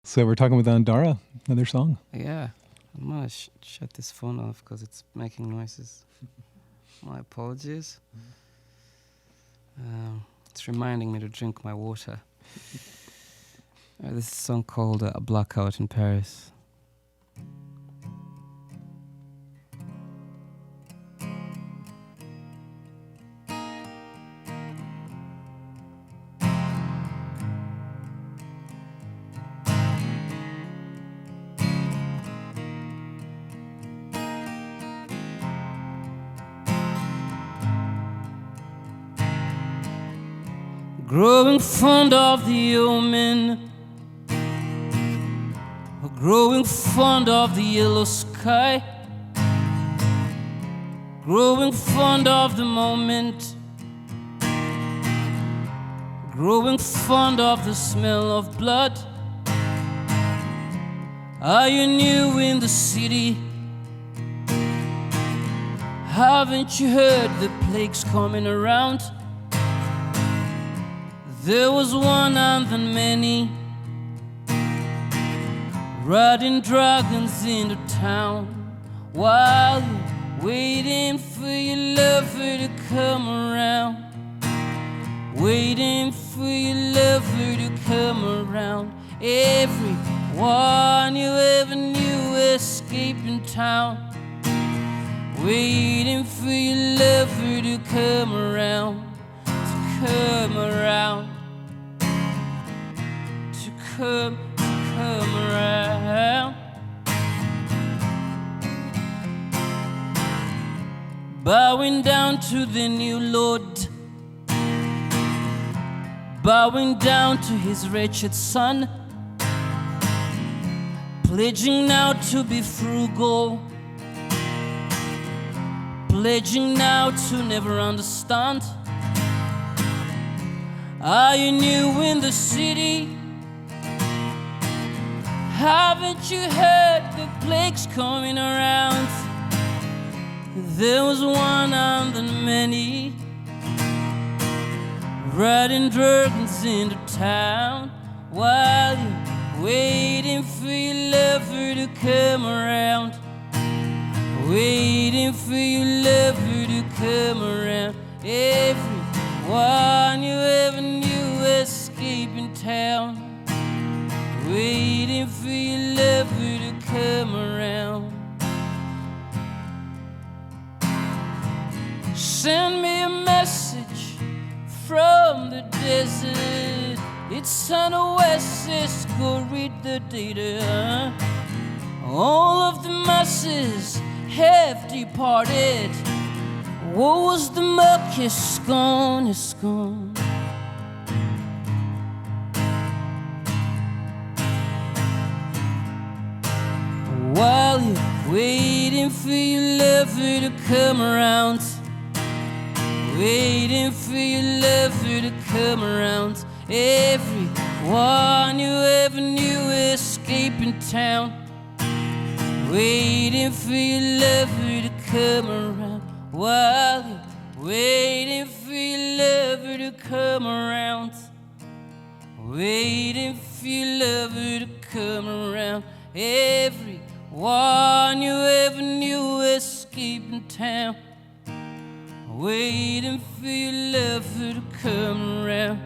So we're talking with Ondara, another song. Yeah, I'm gonna shut this phone off because it's making noises. My apologies. It's reminding me to drink my water. This is a song called Blackout in Paris. Growing fond of the omen, growing fond of the yellow sky, growing fond of the moment, growing fond of the smell of blood. Are you new in the city? Haven't you heard the plague's coming around? There was one and then many, riding dragons into town, while you're waiting for your lover to come around, waiting for your lover to come around. Everyone you ever knew escaping town, waiting for your lover to come around, to come around, to come around. Bowing down to the new Lord, bowing down to his wretched son, pledging now to be frugal, pledging now to never understand. Are you new in the city? Haven't you heard the plague's coming around? There was one and then many, riding dragons into town, while you're waiting for your lover to come around, waiting for your lover to come around. Everyone you ever knew escaping town, waiting for your lover to come around. Send me a message from the desert. It's on the west, let's go read the data. All of the masses have departed. What was the muck is gone, it's gone. While you're waiting for your lover to come around, waiting for your lover to come around. Everyone you ever knew escaping town, waiting for your lover to come around, while you're waiting for your lover to come around, waiting for your lover to come around. Everyone you ever knew escaping town, waiting for your lover to come around.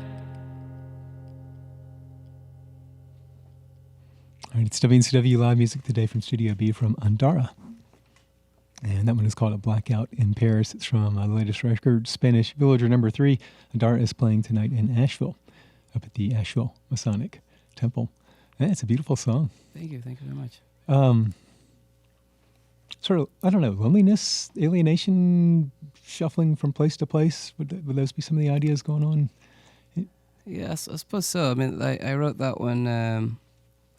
All right, it's WNCW Live Music today from Studio B from Ondara. And that one is called A Blackout in Paris. It's from the latest record, Spanish Villager number 3. Ondara is playing tonight in Asheville, up at the Asheville Masonic Temple. And it's a beautiful song. Thank you very much. Sort of, I don't know, loneliness, alienation, shuffling from place to place. Would those be some of the ideas going on? Yes, I suppose so. I mean, I wrote that when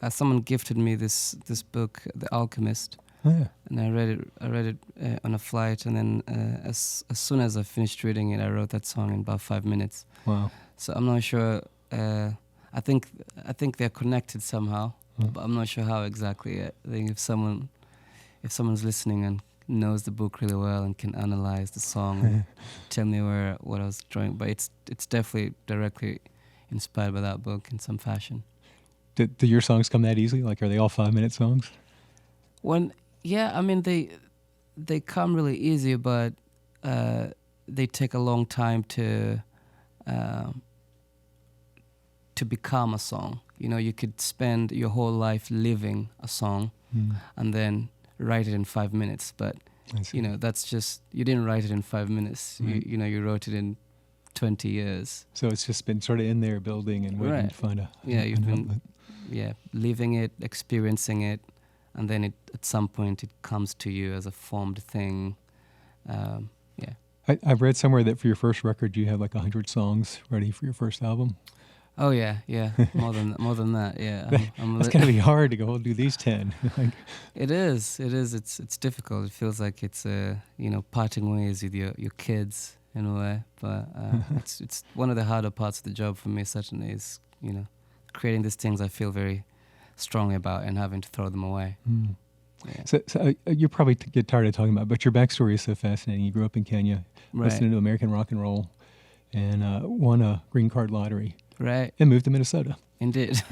someone gifted me this book, The Alchemist. Oh, yeah. And I read it on a flight, and then as soon as I finished reading it, I wrote that song in about 5 minutes. Wow. So I'm not sure. I think they're connected somehow, but I'm not sure how exactly. I think if someone's listening and knows the book really well and can analyze the song and tell me what I was drawing, but it's definitely directly inspired by that book in some fashion. Do your songs come that easily? Like, are they all 5-minute songs? I mean they come really easy, but they take a long time to become a song. You know, you could spend your whole life living a song and then write it in 5 minutes. But, you know, that's just, you didn't write it in 5 minutes. Right. You wrote it in 20 years. So it's just been sort of in there building and waiting to find you've an been outlet. living it, experiencing it, and then at some point it comes to you as a formed thing. I've read somewhere that for your first record you had like 100 songs ready for your first album. Oh yeah, more than that. Yeah, It's gonna be hard to go. I'll do these 10. Like, It is. It's difficult. It feels like it's parting ways with your kids in a way. But it's one of the harder parts of the job for me. Certainly is creating these things I feel very strongly about and having to throw them away. Yeah. So you probably get tired of talking about it, but your backstory is so fascinating. You grew up in Kenya, listening to American rock and roll, and won a green card lottery. Right. And moved to Minnesota. Indeed.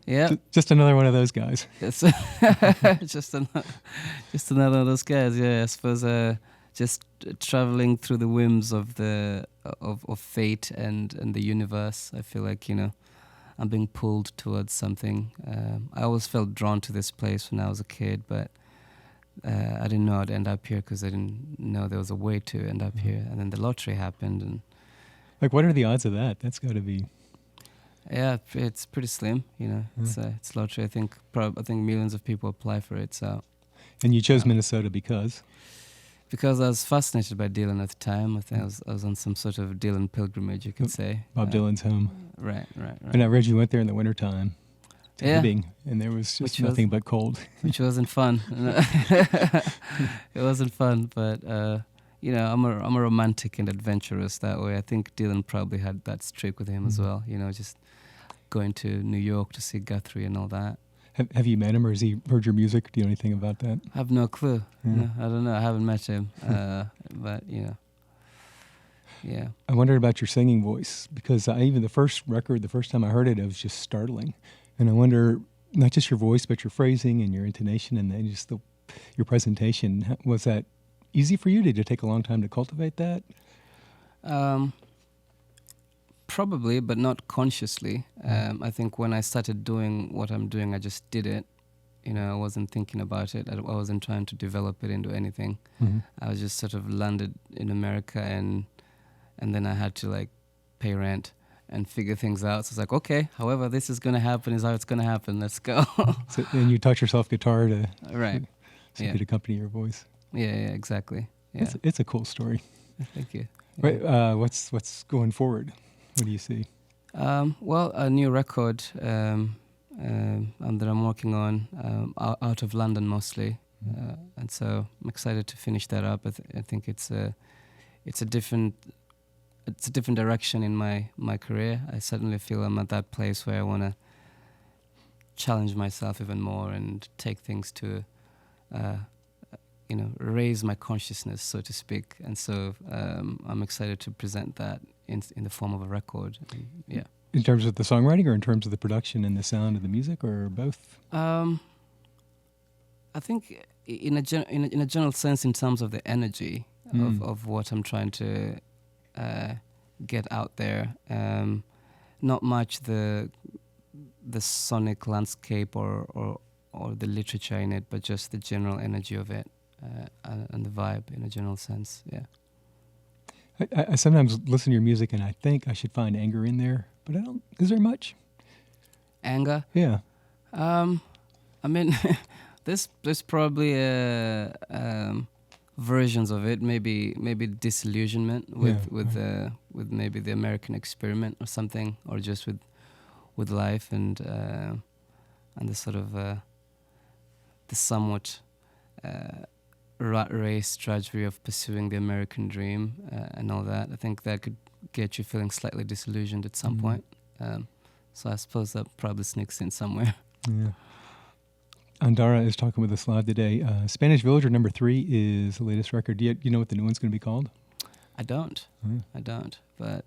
Yeah. Just another one of those guys. Yes. just another of those guys. Yeah, I suppose just traveling through the whims of of fate and the universe. I feel like I'm being pulled towards something. I always felt drawn to this place when I was a kid, but I didn't know I'd end up here because I didn't know there was a way to end up here. And then the lottery happened, and like, what are the odds of that? That's got to be. Yeah, it's pretty slim. It's lottery. I think millions of people apply for it. So. And you chose Minnesota because. Because I was fascinated by Dylan at the time. I think I was on some sort of Dylan pilgrimage, you could say. Bob Dylan's home. Right. And I read you went there in the wintertime. Yeah. And there was just nothing but cold. Which wasn't fun. It wasn't fun, but I'm a romantic and adventurous that way. I think Dylan probably had that streak with him as well. Just going to New York to see Guthrie and all that. Have you met him, or has he heard your music? Do you know anything about that? I have no clue. No, I don't know. I haven't met him. But, yeah. I wondered about your singing voice, because even the first time I heard it, it was just startling. And I wonder, not just your voice, but your phrasing and your intonation and then just your presentation. Was that easy for you? Did it take a long time to cultivate that? Probably, but not consciously. I think when I started doing what I'm doing, I just did it. I wasn't thinking about it. I wasn't trying to develop it into anything. Mm-hmm. I was just sort of landed in America, and then I had to pay rent and figure things out. So it's like, okay, however this is going to happen is how it's going to happen. Let's go. And you taught yourself guitar to right. So you could accompany your voice. Yeah, exactly. Yeah. It's a cool story. Thank you. Yeah. Right, what's going forward? What do you see? Well, a new record that I'm working on, out of London mostly, and so I'm excited to finish that up. I think it's a different direction in my career. I suddenly feel I'm at that place where I want to challenge myself even more and take things to, raise my consciousness, so to speak. And so I'm excited to present that in the form of a record. Yeah. In terms of the songwriting, or in terms of the production and the sound of the music, or both? I think in a general sense, in terms of the energy of what I'm trying to get out there. Not much the sonic landscape or the literature in it, but just the general energy of it and the vibe in a general sense. Yeah. I sometimes listen to your music and I think I should find anger in there, but I don't. Is there much? Anger? Yeah. I mean, there's probably versions of it. Maybe disillusionment with maybe the American experiment or something, or just with life and the sort of the somewhat rat race tragedy of pursuing the American dream and all that. I think that could get you feeling slightly disillusioned at some point. So I suppose that probably sneaks in somewhere. Yeah. Ondara is talking with us live today. Spanish Villager #3 is the latest record. Do you know what the new one's going to be called? I don't. I don't. But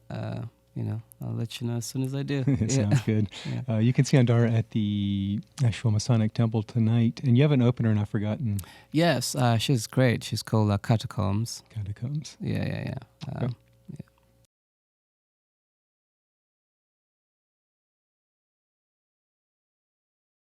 I'll let you know as soon as I do. It sounds good. Yeah. You can see Ondara at the Nashville Masonic Temple tonight, and you have an opener, and I've forgotten. Yes, she's great. She's called Catacombs. Catacombs. Yeah. Okay.